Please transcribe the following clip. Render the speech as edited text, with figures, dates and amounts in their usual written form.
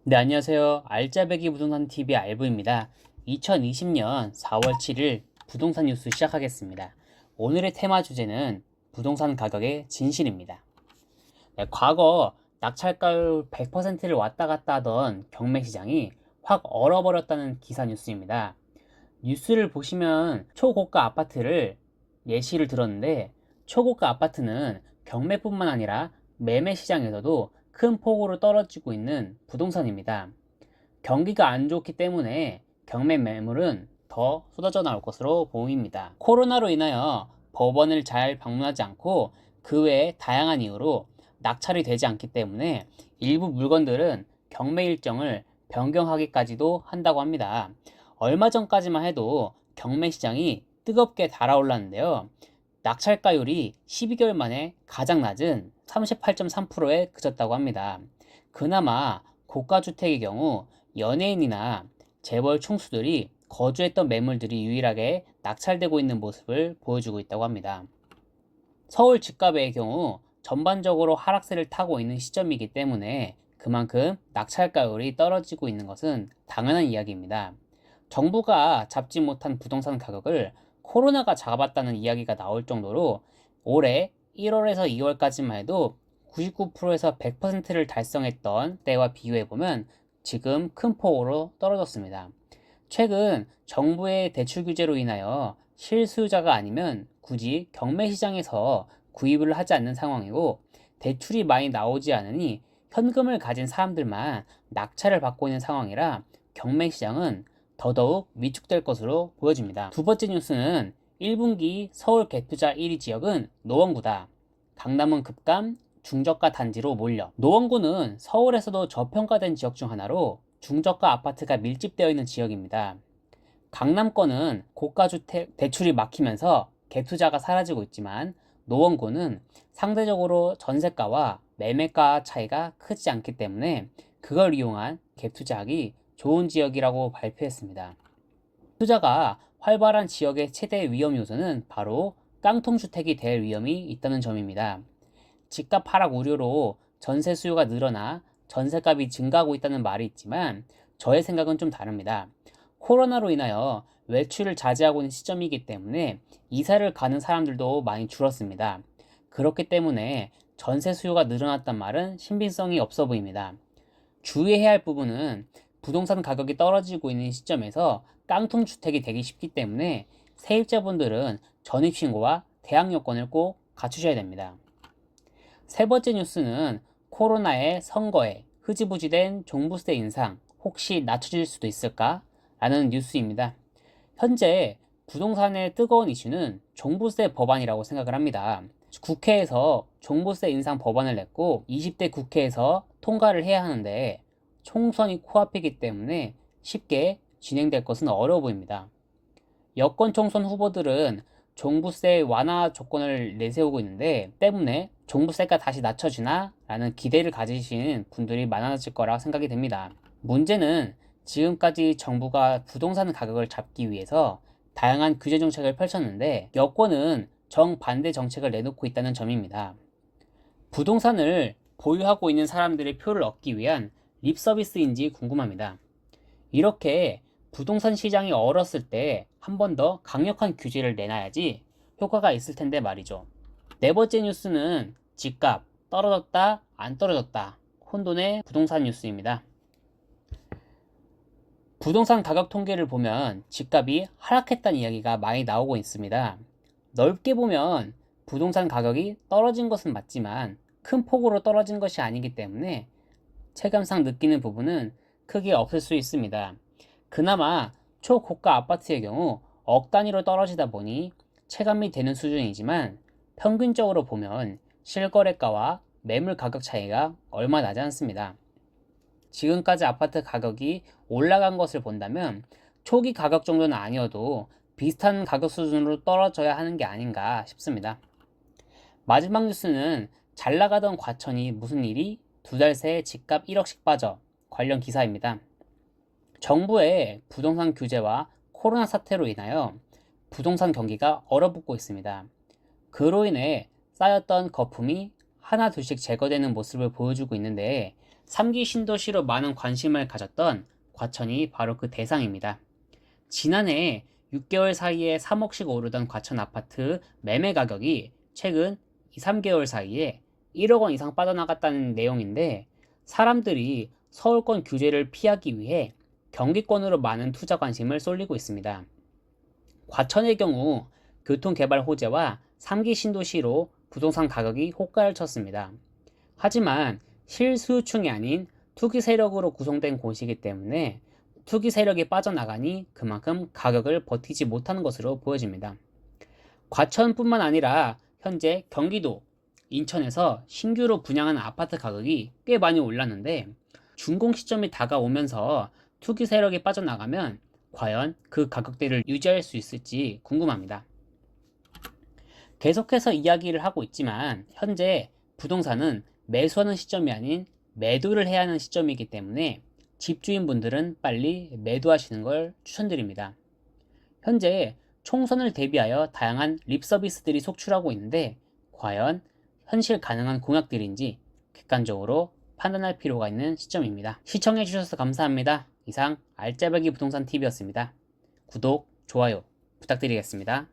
네, 안녕하세요. 알짜배기 부동산 TV 알부입니다. 2020년 4월 7일 부동산 뉴스 시작하겠습니다. 오늘의 테마 주제는 부동산 가격의 진실입니다. 네, 과거 낙찰가율 100%를 왔다 갔다 하던 경매 시장이 확 얼어버렸다는 기사 뉴스입니다. 뉴스를 보시면 초고가 아파트를 예시를 들었는데, 초고가 아파트는 경매뿐만 아니라 매매 시장에서도 큰 폭으로 떨어지고 있는 부동산입니다. 경기가 안 좋기 때문에 경매 매물은 더 쏟아져 나올 것으로 보입니다. 코로나로 인하여 법원을 잘 방문하지 않고 그 외에 다양한 이유로 낙찰이 되지 않기 때문에 일부 물건들은 경매 일정을 변경하기까지도 한다고 합니다. 얼마 전까지만 해도 경매 시장이 뜨겁게 달아올랐는데요. 낙찰가율이 12개월 만에 가장 낮은 38.3%에 그쳤다고 합니다. 그나마 고가주택의 경우 연예인이나 재벌 총수들이 거주했던 매물들이 유일하게 낙찰되고 있는 모습을 보여주고 있다고 합니다. 서울 집값의 경우 전반적으로 하락세를 타고 있는 시점이기 때문에 그만큼 낙찰가율이 떨어지고 있는 것은 당연한 이야기입니다. 정부가 잡지 못한 부동산 가격을 코로나가 잡았다는 이야기가 나올 정도로 올해 1월에서 2월까지만 해도 99%에서 100%를 달성했던 때와 비교해보면 지금 큰 폭으로 떨어졌습니다. 최근 정부의 대출 규제로 인하여 실수요자가 아니면 굳이 경매 시장에서 구입을 하지 않는 상황이고, 대출이 많이 나오지 않으니 현금을 가진 사람들만 낙찰을 받고 있는 상황이라 경매 시장은 더더욱 위축될 것으로 보여집니다. 두 번째 뉴스는 1분기 서울 갭투자 1위 지역은 노원구다. 강남은 급감, 중저가 단지로 몰려. 노원구는 서울에서도 저평가된 지역 중 하나로 중저가 아파트가 밀집되어 있는 지역입니다. 강남권은 고가주택 대출이 막히면서 갭투자가 사라지고 있지만, 노원구는 상대적으로 전세가와 매매가 차이가 크지 않기 때문에 그걸 이용한 갭투자하기 좋은 지역이라고 발표했습니다. 투자가 활발한 지역의 최대 위험 요소는 바로 깡통주택이 될 위험이 있다는 점입니다. 집값 하락 우려로 전세 수요가 늘어나 전세값이 증가하고 있다는 말이 있지만, 저의 생각은 좀 다릅니다. 코로나로 인하여 외출을 자제하고 있는 시점이기 때문에 이사를 가는 사람들도 많이 줄었습니다. 그렇기 때문에 전세 수요가 늘어났단 말은 신빙성이 없어 보입니다. 주의해야 할 부분은 부동산 가격이 떨어지고 있는 시점에서 깡통주택이 되기 쉽기 때문에 세입자분들은 전입신고와 대항 요건을 꼭 갖추셔야 됩니다. 세 번째 뉴스는 코로나에 선거에 흐지부지된 종부세 인상 혹시 낮춰질 수도 있을까? 라는 뉴스입니다. 현재 부동산의 뜨거운 이슈는 종부세 법안이라고 생각을 합니다. 국회에서 종부세 인상 법안을 냈고 20대 국회에서 통과를 해야 하는데, 총선이 코앞이기 때문에 쉽게 진행될 것은 어려워 보입니다. 여권 총선 후보들은 종부세 완화 조건을 내세우고 있는데, 때문에 종부세가 다시 낮춰지나? 라는 기대를 가지시는 분들이 많아질 거라 생각이 됩니다. 문제는 지금까지 정부가 부동산 가격을 잡기 위해서 다양한 규제 정책을 펼쳤는데, 여권은 정반대 정책을 내놓고 있다는 점입니다. 부동산을 보유하고 있는 사람들의 표를 얻기 위한 립 서비스인지 궁금합니다. 이렇게 부동산 시장이 얼었을 때 한 번 더 강력한 규제를 내놔야지 효과가 있을 텐데 말이죠. 네 번째 뉴스는 집값 떨어졌다 안 떨어졌다 혼돈의 부동산 뉴스입니다. 부동산 가격 통계를 보면 집값이 하락했다는 이야기가 많이 나오고 있습니다. 넓게 보면 부동산 가격이 떨어진 것은 맞지만 큰 폭으로 떨어진 것이 아니기 때문에 체감상 느끼는 부분은 크게 없을 수 있습니다. 그나마 초고가 아파트의 경우 억 단위로 떨어지다 보니 체감이 되는 수준이지만, 평균적으로 보면 실거래가와 매물 가격 차이가 얼마 나지 않습니다. 지금까지 아파트 가격이 올라간 것을 본다면 초기 가격 정도는 아니어도 비슷한 가격 수준으로 떨어져야 하는 게 아닌가 싶습니다. 마지막 뉴스는 잘 나가던 과천이 무슨 일이 두 달 새에 집값 1억씩 빠져 관련 기사입니다. 정부의 부동산 규제와 코로나 사태로 인하여 부동산 경기가 얼어붙고 있습니다. 그로 인해 쌓였던 거품이 하나 둘씩 제거되는 모습을 보여주고 있는데, 3기 신도시로 많은 관심을 가졌던 과천이 바로 그 대상입니다. 지난해 6개월 사이에 3억씩 오르던 과천 아파트 매매 가격이 최근 2, 3개월 사이에 1억 원 이상 빠져나갔다는 내용인데, 사람들이 서울권 규제를 피하기 위해 경기권으로 많은 투자 관심을 쏠리고 있습니다. 과천의 경우 교통개발 호재와 3기 신도시로 부동산 가격이 호가를 쳤습니다. 하지만 실수요층이 아닌 투기 세력으로 구성된 곳이기 때문에 투기 세력이 빠져나가니 그만큼 가격을 버티지 못하는 것으로 보여집니다. 과천뿐만 아니라 현재 경기도, 인천에서 신규로 분양하는 아파트 가격이 꽤 많이 올랐는데, 준공 시점이 다가오면서 투기 세력이 빠져나가면 과연 그 가격대를 유지할 수 있을지 궁금합니다. 계속해서 이야기를 하고 있지만 현재 부동산은 매수하는 시점이 아닌 매도를 해야 하는 시점이기 때문에 집주인분들은 빨리 매도하시는 걸 추천드립니다. 현재 총선을 대비하여 다양한 립 서비스들이 속출하고 있는데, 과연 현실 가능한 공약들인지 객관적으로 판단할 필요가 있는 시점입니다. 시청해주셔서 감사합니다. 이상 알짜배기 부동산 TV였습니다. 구독, 좋아요 부탁드리겠습니다.